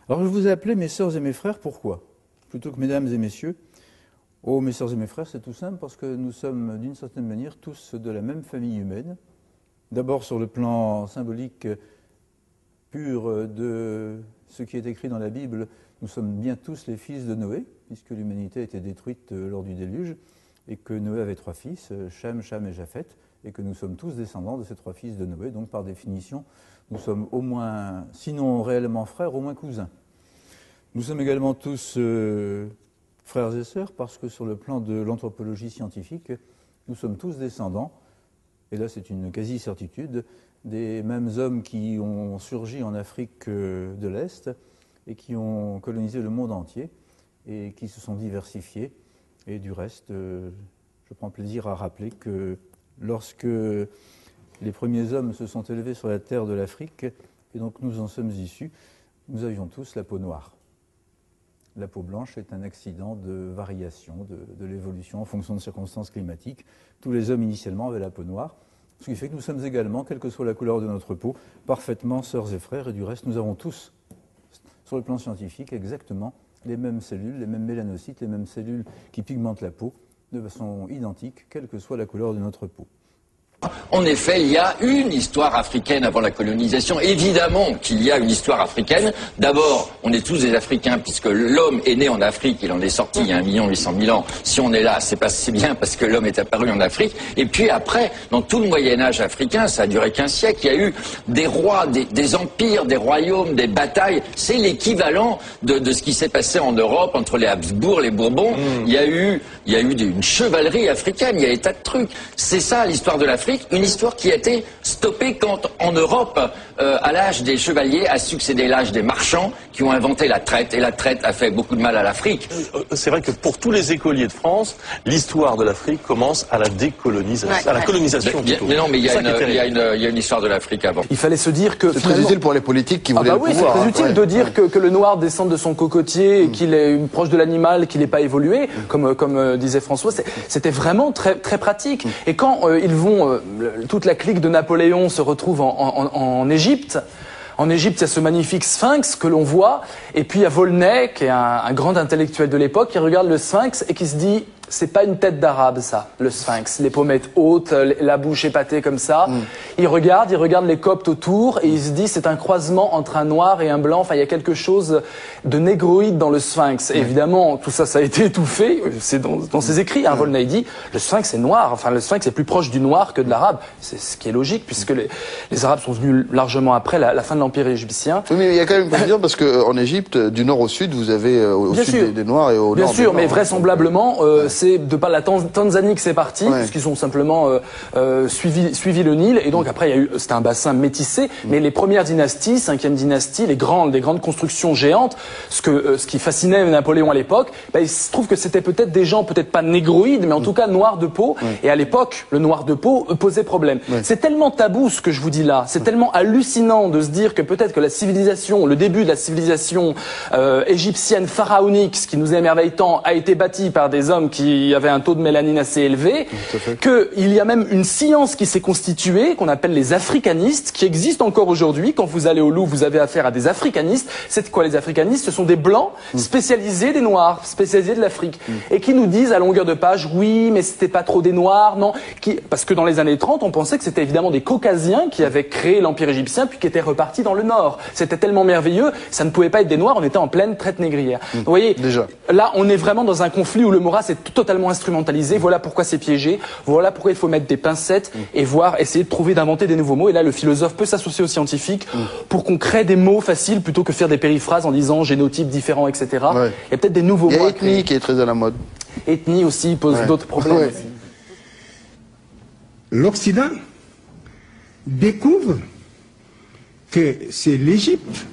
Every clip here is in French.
Alors je vous ai appelé mes sœurs et mes frères, pourquoi? Plutôt que mesdames et messieurs. Oh, mes sœurs et mes frères, c'est tout simple, parce que nous sommes d'une certaine manière tous de la même famille humaine. D'abord sur le plan symbolique pur de ce qui est écrit dans la Bible, nous sommes bien tous les fils de Noé, puisque l'humanité a été détruite lors du déluge, et que Noé avait 3 fils, Shem, Cham et Japheth, et que nous sommes tous descendants de ces 3 fils de Noé. Donc par définition, nous sommes au moins, sinon réellement frères, au moins cousins. Nous sommes également tous frères et sœurs, parce que sur le plan de l'anthropologie scientifique, nous sommes tous descendants, et là c'est une quasi-certitude, des mêmes hommes qui ont surgi en Afrique de l'Est et qui ont colonisé le monde entier et qui se sont diversifiés. Et du reste, je prends plaisir à rappeler que lorsque les premiers hommes se sont élevés sur la terre de l'Afrique, et donc nous en sommes issus, nous avions tous la peau noire. La peau blanche est un accident de variation, de l'évolution en fonction de circonstances climatiques. Tous les hommes initialement avaient la peau noire, ce qui fait que nous sommes également, quelle que soit la couleur de notre peau, parfaitement sœurs et frères, et du reste nous avons tous, sur le plan scientifique, exactement les mêmes cellules, les mêmes mélanocytes, les mêmes cellules qui pigmentent la peau, de façon identique, quelle que soit la couleur de notre peau. En effet, il y a une histoire africaine avant la colonisation. Évidemment qu'il y a une histoire africaine. D'abord, on est tous des Africains puisque l'homme est né en Afrique. Il en est sorti il y a 1 800 000 ans. Si on est là, c'est bien parce que l'homme est apparu en Afrique. Et puis après, dans tout le Moyen-Âge africain, ça a duré qu'1 siècle, il y a eu des rois, des empires, des royaumes, des batailles. C'est l'équivalent de ce qui s'est passé en Europe entre les Habsbourg, les Bourbons. Il y a eu une chevalerie africaine, il y a des tas de trucs. C'est ça l'histoire de l'Afrique. Une histoire qui a été stoppée quand, en Europe, à l'âge des chevaliers, a succédé l'âge des marchands qui ont inventé la traite. Et la traite a fait beaucoup de mal à l'Afrique. C'est vrai que pour tous les écoliers de France, l'histoire de l'Afrique commence à la décolonisation, à la colonisation plutôt. Mais non, mais il y a une histoire de l'Afrique avant. Il fallait se dire que c'est très utile pour les politiques qui voulaient le pouvoir. Oui, c'est très utile de dire que le noir descende de son cocotier, et qu'il est proche de l'animal, qu'il n'est pas évolué, comme disait François. C'était vraiment très, très pratique. Et quand ils vont, toute la clique de Napoléon se retrouve en Égypte. En Égypte, il y a ce magnifique sphinx que l'on voit, et puis il y a Volney, qui est un grand intellectuel de l'époque, qui regarde le sphinx et qui se dit « c'est pas une tête d'arabe, ça, le sphinx. Les pommettes hautes, la bouche épatée comme ça. Il regarde les coptes autour, et il se dit « c'est un croisement entre un noir et un blanc. » Enfin, il y a quelque chose de négroïde dans le sphinx. Et évidemment, tout ça, ça a été étouffé. C'est dans ses écrits. Hein, Volney dit « le sphinx est noir. Enfin, le sphinx est plus proche du noir que de l'arabe. » C'est ce qui est logique, puisque les Arabes sont venus largement après la fin de l'Empire égyptien. Oui, mais il y a quand même une précision, parce qu'en Égypte, du nord au sud, vous avez au sud des Noirs et au nord des Blancs. Bien sûr, mais vraisemblablement, c'est de par la Tanzanie que c'est parti, puisqu'ils ont simplement suivi le Nil, et donc après c'était un bassin métissé, mais les premières dynasties, 5e dynastie, les grandes constructions géantes, ce qui fascinait Napoléon à l'époque, il se trouve que c'était peut-être des gens, peut-être pas négroïdes, mais en tout cas noirs de peau, et à l'époque, le noir de peau posait problème. C'est tellement tabou ce que je vous dis là, c'est tellement hallucinant de se dire que peut-être que la civilisation, le début de la civilisation égyptienne pharaonique, ce qui nous émerveille tant, a été bâti par des hommes qui avaient un taux de mélanine assez élevé, qu'il y a même une science qui s'est constituée, qu'on appelle les africanistes, qui existent encore aujourd'hui. Quand vous allez au Louvre, vous avez affaire à des africanistes. C'est quoi les africanistes? Ce sont des blancs spécialisés des noirs, spécialisés de l'Afrique, et qui nous disent à longueur de page, oui, mais c'était pas trop des noirs, non, parce que dans les années 30, on pensait que c'était évidemment des caucasiens qui avaient créé l'Empire égyptien, puis qui étaient repartis dans le nord. C'était tellement merveilleux, ça ne pouvait pas être des noirs, on était en pleine traite négrière. Vous voyez, là, on est vraiment dans un conflit où le Maurras est totalement instrumentalisé. Voilà pourquoi c'est piégé. Voilà pourquoi il faut mettre des pincettes et essayer de trouver, d'inventer des nouveaux mots. Et là, le philosophe peut s'associer aux scientifiques pour qu'on crée des mots faciles plutôt que faire des périphrases en disant génotypes différents, etc. Il y a peut-être des nouveaux mots. Il y a ethnie qui est très à la mode. Ethnie aussi pose d'autres problèmes. L'Occident découvre que c'est l'Égypte,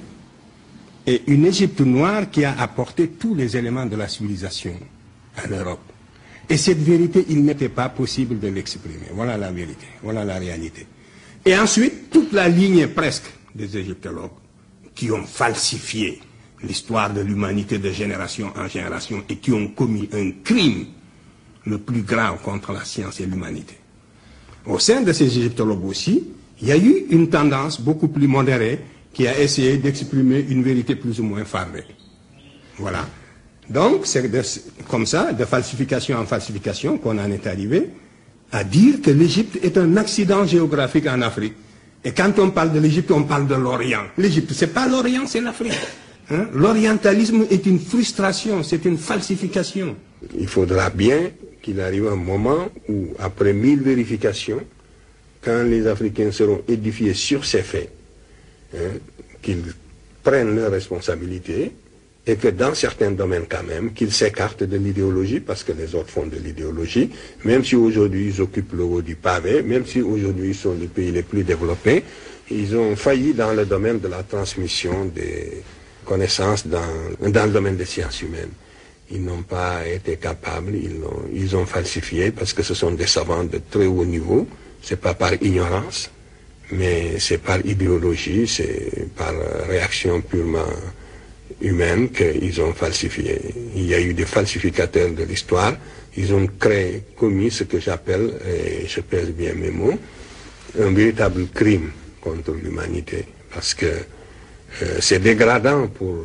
et une Égypte noire, qui a apporté tous les éléments de la civilisation à l'Europe. Et cette vérité, il n'était pas possible de l'exprimer. Voilà la vérité, voilà la réalité. Et ensuite, toute la ligne presque des égyptologues qui ont falsifié l'histoire de l'humanité de génération en génération et qui ont commis un crime le plus grave contre la science et l'humanité. Au sein de ces égyptologues aussi, il y a eu une tendance beaucoup plus modérée qui a essayé d'exprimer une vérité plus ou moins fabrée. Voilà. Donc, c'est comme ça, de falsification en falsification, qu'on en est arrivé à dire que l'Égypte est un accident géographique en Afrique. Et quand on parle de l'Égypte, on parle de l'Orient. L'Égypte, c'est pas l'Orient, c'est l'Afrique. Hein? L'orientalisme est une frustration, c'est une falsification. Il faudra bien qu'il arrive un moment où, après 1000 vérifications, quand les Africains seront édifiés sur ces faits, hein, qu'ils prennent leurs responsabilités, et que dans certains domaines quand même, qu'ils s'écartent de l'idéologie, parce que les autres font de l'idéologie, même si aujourd'hui ils occupent le haut du pavé, même si aujourd'hui ils sont les pays les plus développés, ils ont failli dans le domaine de la transmission des connaissances dans le domaine des sciences humaines. Ils n'ont pas été capables, ils ont falsifié, parce que ce sont des savants de très haut niveau, c'est pas par ignorance, mais c'est par idéologie, c'est par réaction purement humaine qu'ils ont falsifié. Il y a eu des falsificateurs de l'histoire, ils ont commis ce que j'appelle, et je pèse bien mes mots, un véritable crime contre l'humanité, parce que c'est dégradant pour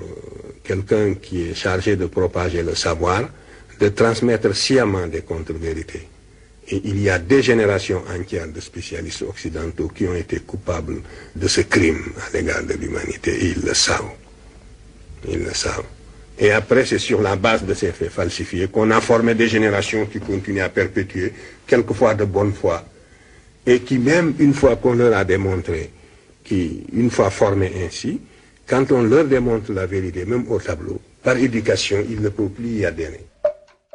quelqu'un qui est chargé de propager le savoir, de transmettre sciemment des contre-vérités. Et il y a des générations entières de spécialistes occidentaux qui ont été coupables de ce crime à l'égard de l'humanité, et ils le savent. Ils le savent. Et après, c'est sur la base de ces faits falsifiés qu'on a formé des générations qui continuent à perpétuer, quelquefois de bonne foi, et qui même, une fois qu'on leur a démontré, qui, une fois formés ainsi, quand on leur démontre la vérité, même au tableau, par éducation, ils ne peuvent plus y adhérer.